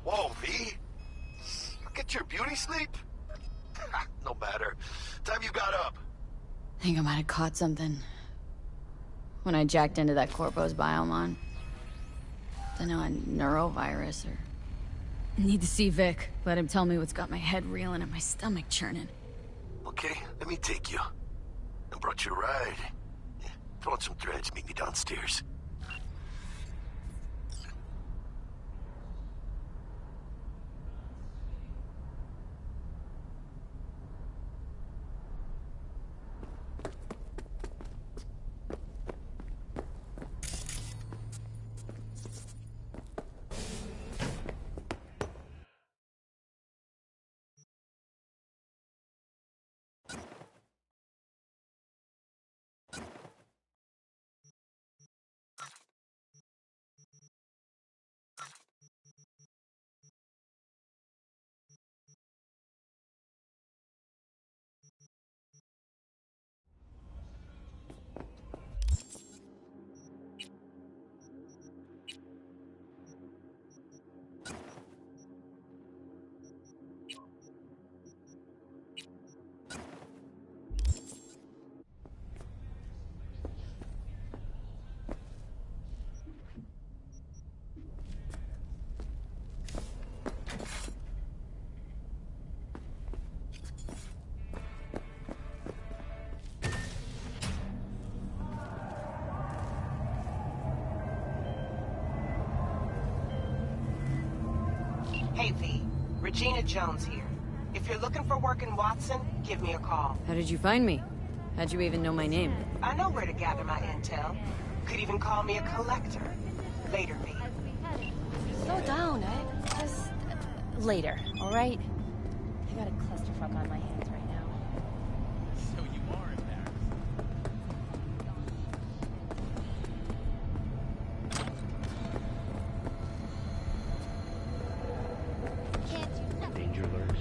Whoa, V? Get your beauty sleep? No matter. Time you got up. I think I might have caught something when I jacked into that Corpo's biomon. Don't know, a neurovirus or... Need to see Vic. Let him tell me what's got my head reeling and my stomach churning. Okay, let me take you. I brought you a ride. Yeah, throw on some threads, meet me downstairs. Hey, V. Regina Jones here. If you're looking for work in Watson, give me a call. How did you find me? How'd you even know my name? I know where to gather my intel. Could even call me a collector. Later, V. Slow down, Just later, all right? I got a clusterfuck on my hands right now. So you are embarrassed. Danger lurks.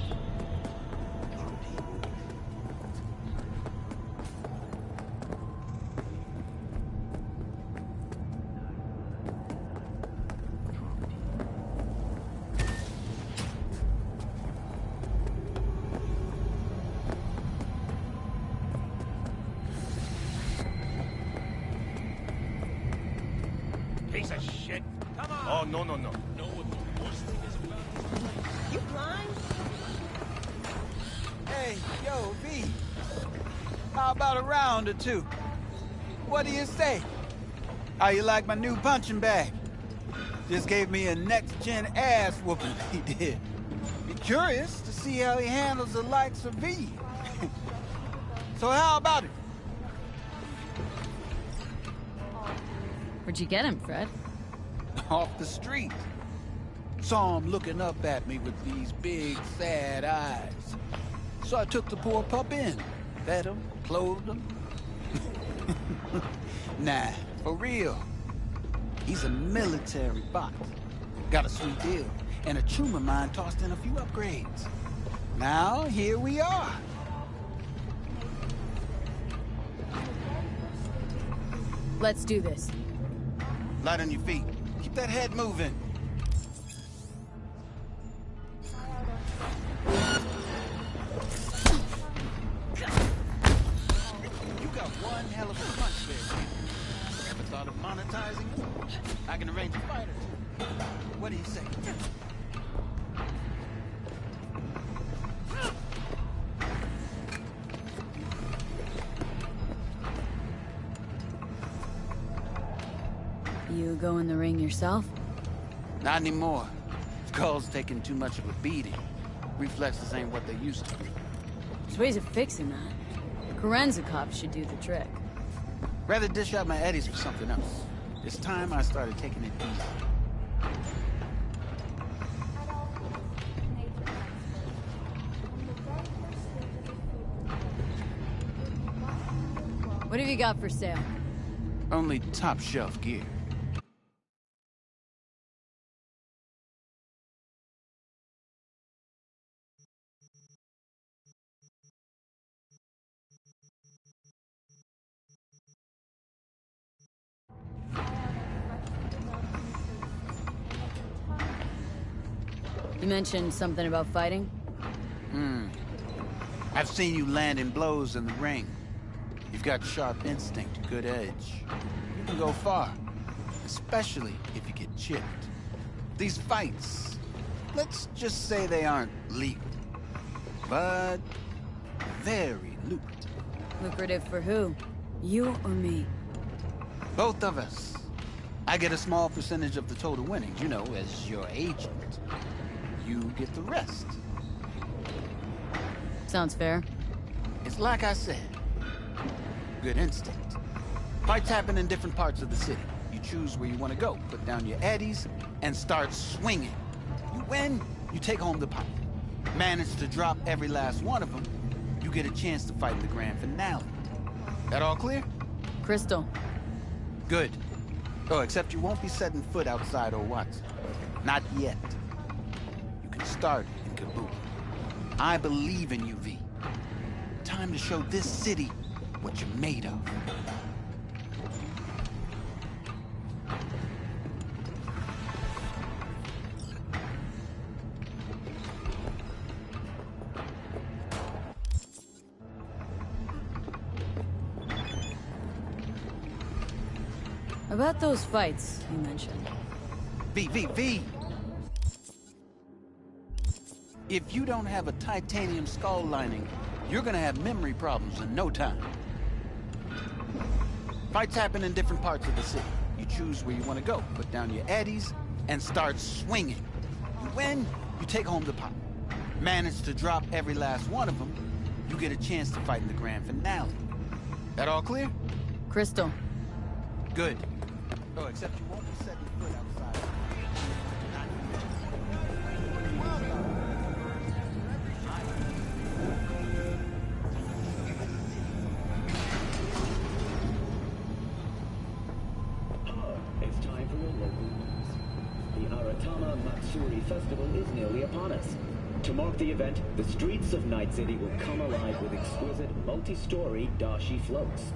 Piece of shit. Come on. Oh, no. Know what the worst thing is about? You blind? Hey, yo, V. How about a round or two? What do you say? How you like my new punching bag? Just gave me a next-gen ass whooping, he did. Be curious to see how he handles the likes of V. So how about it? Where'd you get him, Fred? Off the street. Saw him looking up at me with these big, sad eyes. So I took the poor pup in. Fed him, clothed him. Nah, for real. He's a military bot. Got a sweet deal, and a tumor mine tossed in a few upgrades. Now, here we are. Let's do this. Light on your feet. Keep that head moving. You got one hell of a punch there. Ever thought of monetizing it? I can arrange a fight or two. What do you say? You go in the ring yourself? Not anymore. Skull's taking too much of a beating. Reflexes ain't what they used to be. There's ways of fixing that. Karenza cops should do the trick. Rather dish out my eddies for something else. It's time I started taking it easy. What have you got for sale? Only top shelf gear. You mentioned something about fighting? I've seen you landing blows in the ring. You've got sharp instinct, good edge. You can go far, especially if you get chipped. These fights, let's just say they aren't legal, but very lucrative. Lucrative for who? You or me? Both of us. I get a small percentage of the total winnings, you know, as your agent. You get the rest. Sounds fair. It's like I said. Good instinct. Fights happen in different parts of the city. You choose where you want to go, put down your addies, and start swinging. You win, you take home the pot. Manage to drop every last one of them, you get a chance to fight in the grand finale. That all clear? Crystal. Good. Oh, except you won't be setting foot outside Owatsu. Not yet. You can start in Kabuki. I believe in you, V. Time to show this city what you're made of. About those fights you mentioned. V. If you don't have a titanium skull lining, you're gonna have memory problems in no time. Fights happen in different parts of the city. You choose where you want to go, put down your addies, and start swinging. You win, you take home the pot. Manage to drop every last one of them, you get a chance to fight in the grand finale. That all clear? Crystal. Good. Oh, except you won't be setting foot outside. It's time for your local news. The Aratama Matsuri Festival is nearly upon us. To mark the event, the streets of Night City will come alive with exquisite multi-story dashi floats.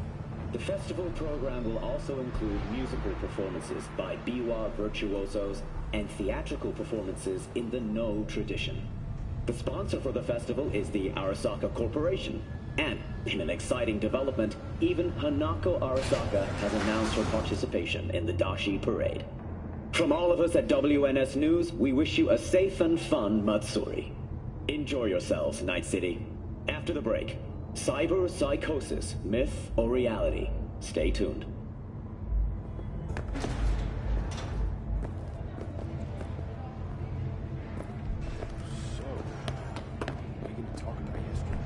The festival program will also include musical performances by biwa virtuosos and theatrical performances in the No tradition. The sponsor for the festival is the Arasaka Corporation, and in an exciting development, even Hanako Arasaka has announced her participation in the Dashi Parade. From all of us at WNS News, we wish you a safe and fun Matsuri. Enjoy yourselves, Night City. After the break, cyber psychosis, myth or reality? Stay tuned. So, we can talk about history.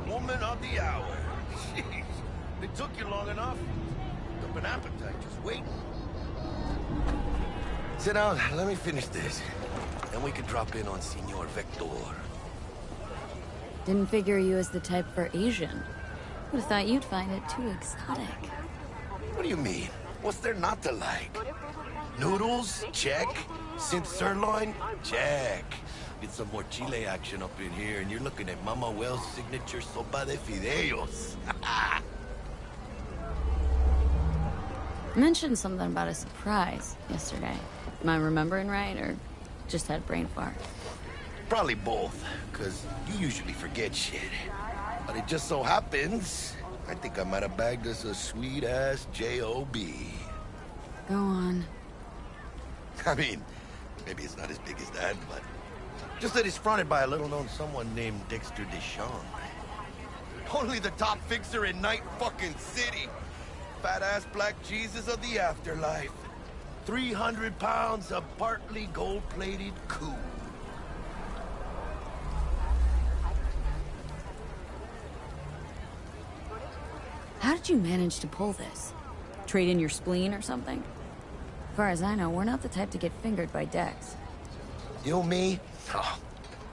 Woman of the hour. Jeez, it took you long enough. Up an appetite just waiting. Sit down, let me finish this. Then we can drop in on Senor Vector. Didn't figure you as the type for Asian. Would've thought you'd find it too exotic. What do you mean? What's there not to like? Noodles? Check. Synth sirloin? Check. Get some more Chile action up in here, and you're looking at Mama Wells' signature sopa de fideos. Mentioned something about a surprise yesterday. Am I remembering right, or just had brain fart? Probably both, because you usually forget shit. But it just so happens, I think I might have bagged us a sweet-ass J.O.B. Go on. I mean, maybe it's not as big as that, but just that it's fronted by a little-known someone named Dexter Deshawn. Only the top fixer in Night fucking City. Fat-ass black Jesus of the afterlife. 300 pounds of partly gold-plated cool. How did you manage to pull this? Trade in your spleen or something? As far as I know, we're not the type to get fingered by Dex. You, me? Oh,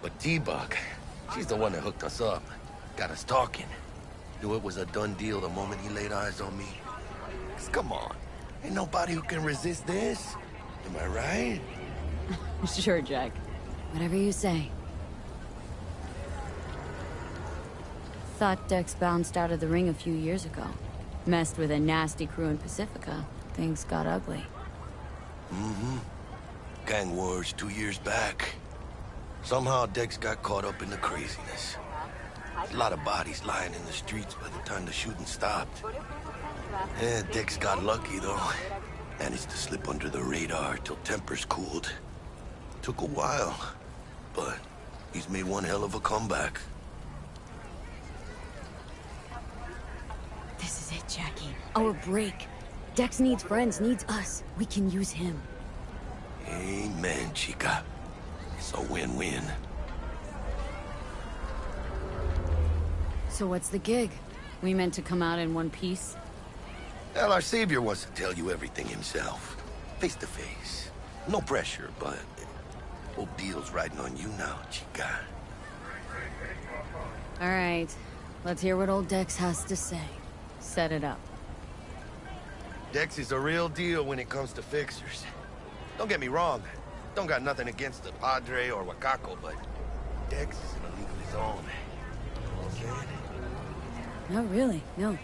but T-Bug, she's the one that hooked us up. Got us talking. Knew it was a done deal the moment he laid eyes on me. 'Cause come on, ain't nobody who can resist this. Am I right? Sure, Jack. Whatever you say. Thought Dex bounced out of the ring a few years ago. Messed with a nasty crew in Pacifica. Things got ugly. Mm-hmm. Gang wars 2 years back. Somehow Dex got caught up in the craziness. A lot of bodies lying in the streets by the time the shooting stopped. Yeah, Dex got lucky, though. Managed to slip under the radar till tempers cooled. Took a while, but he's made one hell of a comeback. This is it, Jackie. Our break. Dex needs friends, needs us. We can use him. Amen, chica. It's a win-win. So what's the gig? We meant to come out in one piece? Well, our savior wants to tell you everything himself. Face to face. No pressure, but... whole deal's riding on you now, chica. All right. Let's hear what old Dex has to say. Set it up. Dex is a real deal when it comes to fixers. Don't get me wrong. Don't got nothing against the Padre or Wakako, but Dex is in a league of his own. Okay? No, really, no.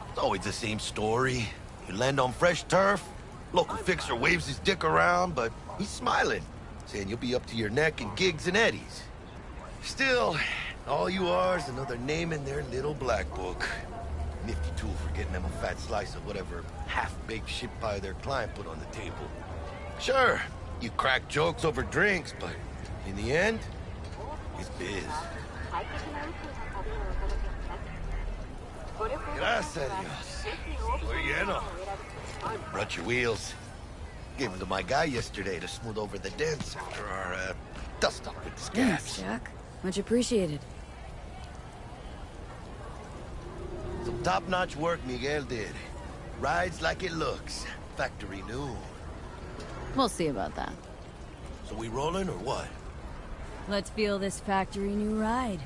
It's always the same story. You land on fresh turf, local fixer waves his dick around, but he's smiling, saying you'll be up to your neck in gigs and eddies. Still, all you are is another name in their little black book. Nifty tool for getting them a fat slice of whatever half-baked shit pie their client put on the table. Sure, you crack jokes over drinks, but in the end, it's biz. Gracias a Dios. We're lleno. Brought your wheels. Gave them to my guy yesterday to smooth over the dents after our, dust-up with the scabs. Thanks, Jack. Much appreciated. Some top-notch work Miguel did. Rides like it looks. Factory new. We'll see about that. So we rolling or what? Let's feel this factory new ride.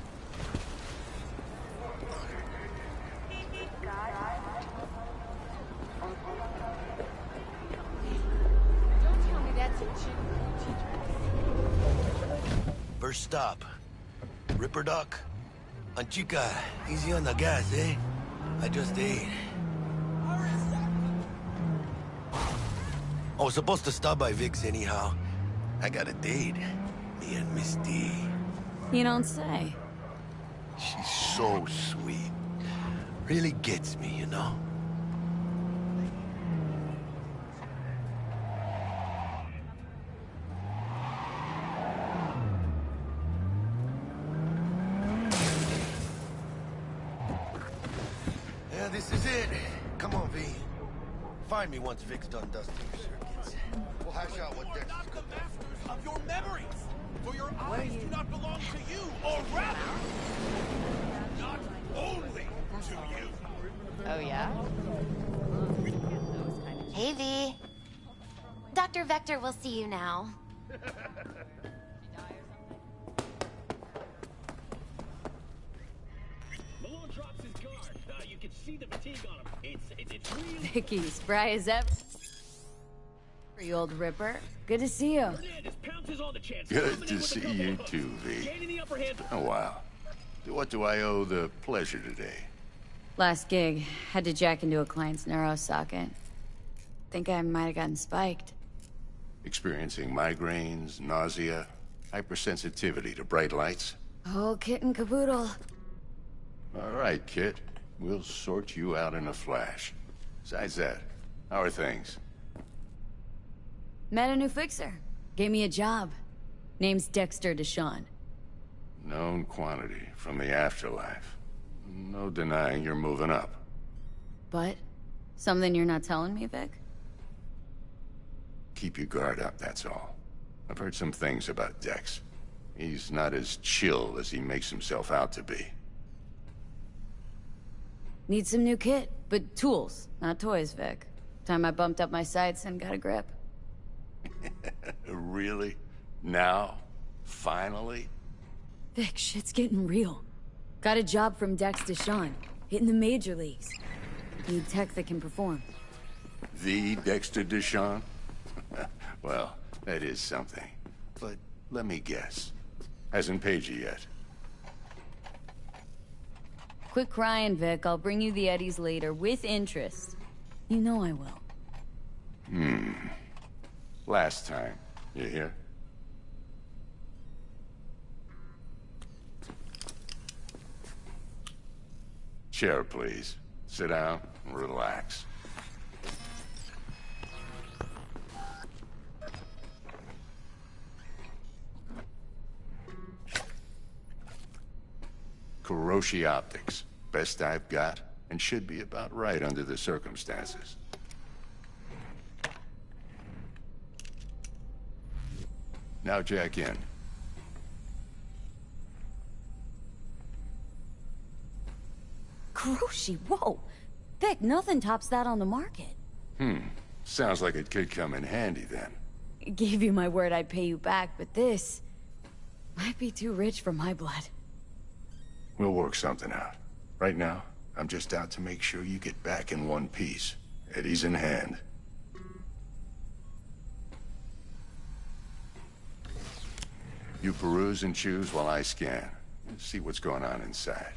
Don't tell me that's a First stop. Ripper Duck. And chica, easy on the gas, eh? I just ate. I was supposed to stop by Vic's anyhow. I got a date. Me and Miss D. You don't say. She's so sweet. Really gets me, you know? Yeah, this is it. Come on, V. Find me once Vic's done dusting your circuits. We'll hash out what Dex is The cooking. masters of your memories, for your eyes do not belong to you, or rather, not only to you. Oh, yeah? Hey, V. Dr. Vector will see you now. Malone drops his guard. You can see the fatigue on him. It's really Vicky, spry as ever. You old Ripper. Good to see you. Hernandez pounces on the chance. Good coming in to with a see couple you of hooks. too, V. Gaining the upper hand. Oh, wow. To what do I owe the pleasure today? Last gig. Had to jack into a client's neuro socket. Think I might have gotten spiked. Experiencing migraines, nausea, hypersensitivity to bright lights? Oh, kit and caboodle. All right, Kit. We'll sort you out in a flash. Besides that, how are things? Met a new fixer. Gave me a job. Name's Dexter Deshawn. Known quantity from the afterlife. No denying you're moving up. But? Something you're not telling me, Vic? Keep your guard up, that's all. I've heard some things about Dex. He's not as chill as he makes himself out to be. Need some new kit, but tools, not toys, Vic. Time I bumped up my sights and got a grip. Really? Now? Finally? Vic, shit's getting real. Got a job from Dex Deshawn, hitting the major leagues. Need tech that can perform. The Dexter Deshawn? Well, that is something. But let me guess. Hasn't paid you yet. Quit crying, Vic. I'll bring you the Eddies later, with interest. You know I will. Last time. You hear? Chair, please. Sit down and relax. Kuroshi Optics. Best I've got, and should be about right under the circumstances. Now jack in. Kuroshi, whoa! Vic, nothing tops that on the market. Sounds like it could come in handy then. Gave you my word I'd pay you back, but this might be too rich for my blood. We'll work something out. Right now, I'm just out to make sure you get back in one piece. Eddie's in hand. You peruse and choose while I scan. See what's going on inside.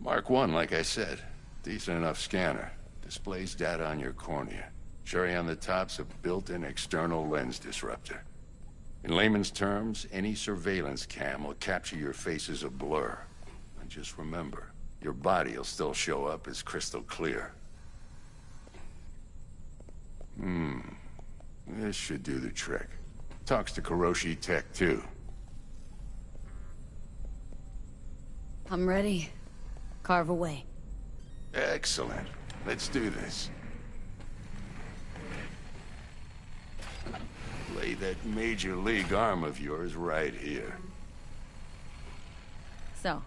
Mark 1, like I said. Decent enough scanner. Displays data on your cornea. Cherry on the top's a built-in external lens disruptor. In layman's terms, any surveillance cam will capture your face as a blur. And just remember, your body will still show up as crystal clear. This should do the trick. Talks to Kuroshi Tech, too. I'm ready. Carve away. Excellent. Let's do this. Lay that major league arm of yours right here. So,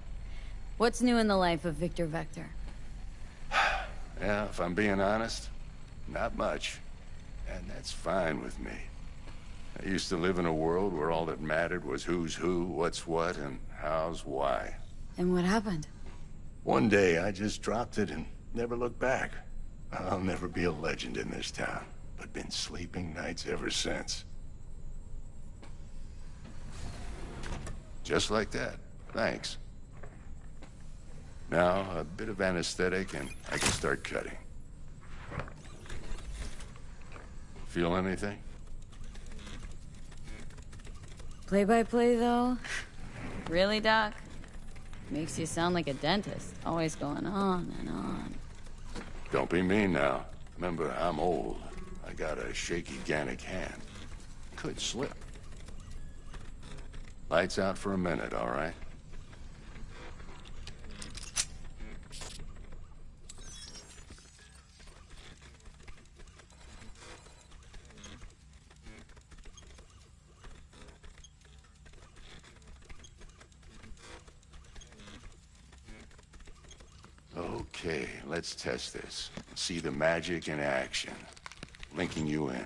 what's new in the life of Victor Vector? Yeah, if I'm being honest, not much. And that's fine with me. I used to live in a world where all that mattered was who's who, what's what, and how's why. And what happened? One day, I just dropped it and never looked back. I'll never be a legend in this town, but been sleeping nights ever since. Just like that. Thanks. Now, a bit of anesthetic and I can start cutting. Feel anything? Play-by-play, though? Really, Doc? Makes you sound like a dentist. Always going on and on. Don't be mean now. Remember, I'm old. I got a shaky Gannic hand. Could slip. Lights out for a minute, all right? Okay, let's test this. See the magic in action. Linking you in.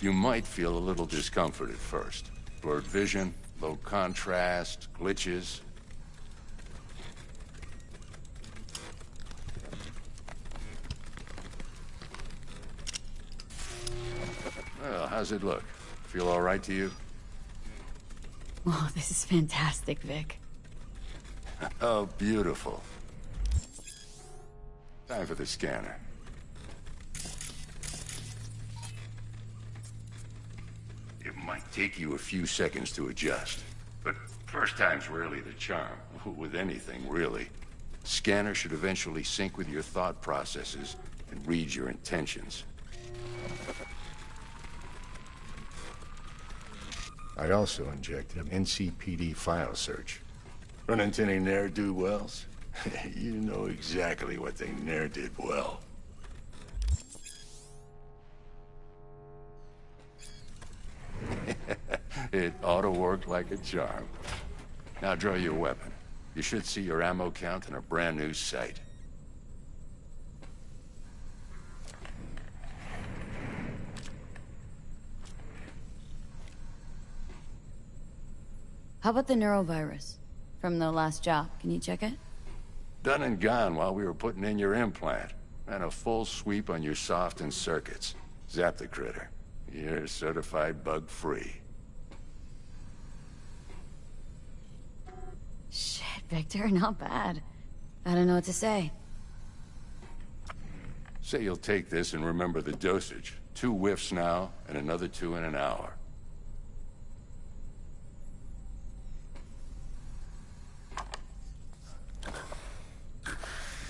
You might feel a little discomfort at first. Blurred vision, low contrast, glitches. Well, how's it look? Feel all right to you? Oh, this is fantastic, Vic. Oh, beautiful. Time for the scanner. You might take you a few seconds to adjust. But first time's rarely the charm, with anything, really. Scanner should eventually sync with your thought processes and read your intentions. I also injected an NCPD file search. Run into any ne'er-do-wells? You know exactly what they ne'er did well. It ought to work like a charm. Now draw your weapon. You should see your ammo count in a brand new sight. How about the neurovirus? From the last job, can you check it? Done and gone while we were putting in your implant. Ran a full sweep on your soft and circuits. Zap the critter. You're certified bug-free. Shit, Victor, not bad. I don't know what to say. Say you'll take this and remember the dosage. 2 whiffs now, and another 2 in an hour.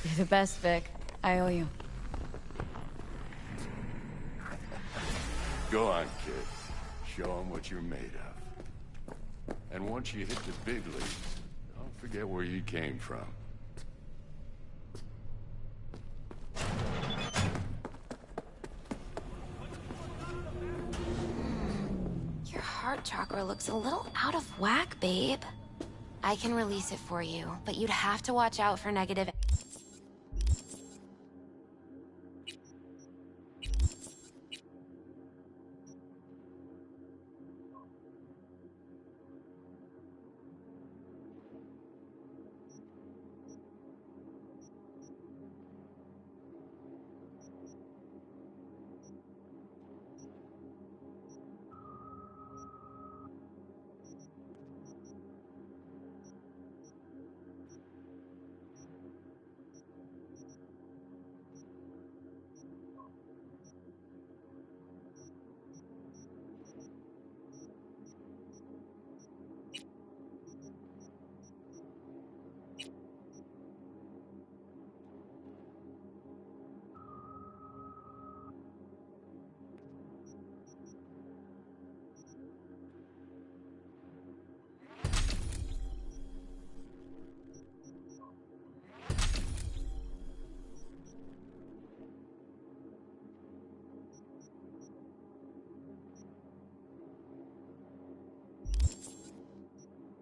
You're the best, Vic. I owe you. Go on, kid. Show them what you're made of. And once you hit the big leagues, don't forget where you came from. Your heart chakra looks a little out of whack, babe. I can release it for you, but you'd have to watch out for negative...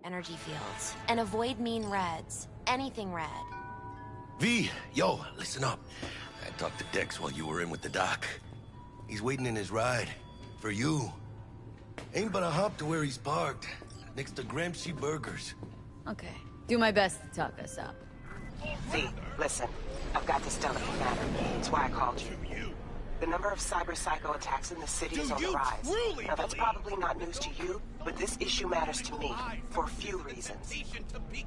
energy fields. And avoid mean reds. Anything red. V, yo, listen up. I talked to Dex while you were in with the doc. He's waiting in his ride. For you. Ain't but a hop to where he's parked. Next to Gramsci Burgers. Okay. Do my best to talk us up. V, listen. I've got this delicate matter. That's why I called you. The number of cyber-psycho attacks in the city is on the rise. Now, that's probably not news to you, but this issue matters to me for a few reasons.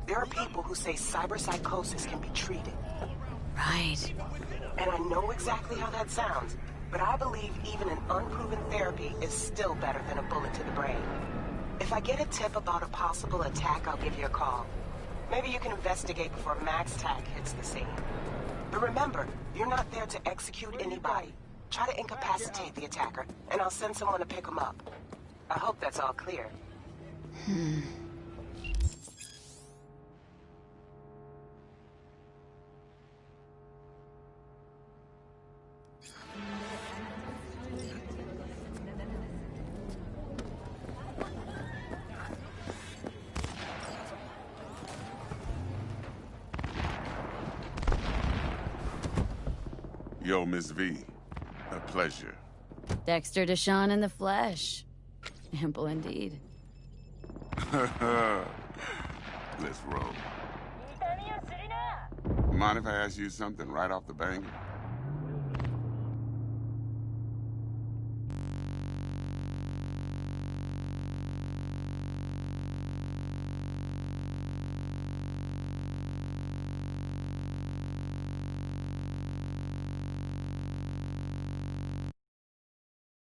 There are people who say cyber-psychosis can be treated. Right. And I know exactly how that sounds, but I believe even an unproven therapy is still better than a bullet to the brain. If I get a tip about a possible attack, I'll give you a call. Maybe you can investigate before Max Tack hits the scene. But remember, you're not there to execute anybody. Try to incapacitate the attacker, and I'll send someone to pick him up. I hope that's all clear. Yo, Miss V. A pleasure. Dexter Deshawn in the flesh. Ample indeed. Let's roll. Mind if I ask you something right off the banger?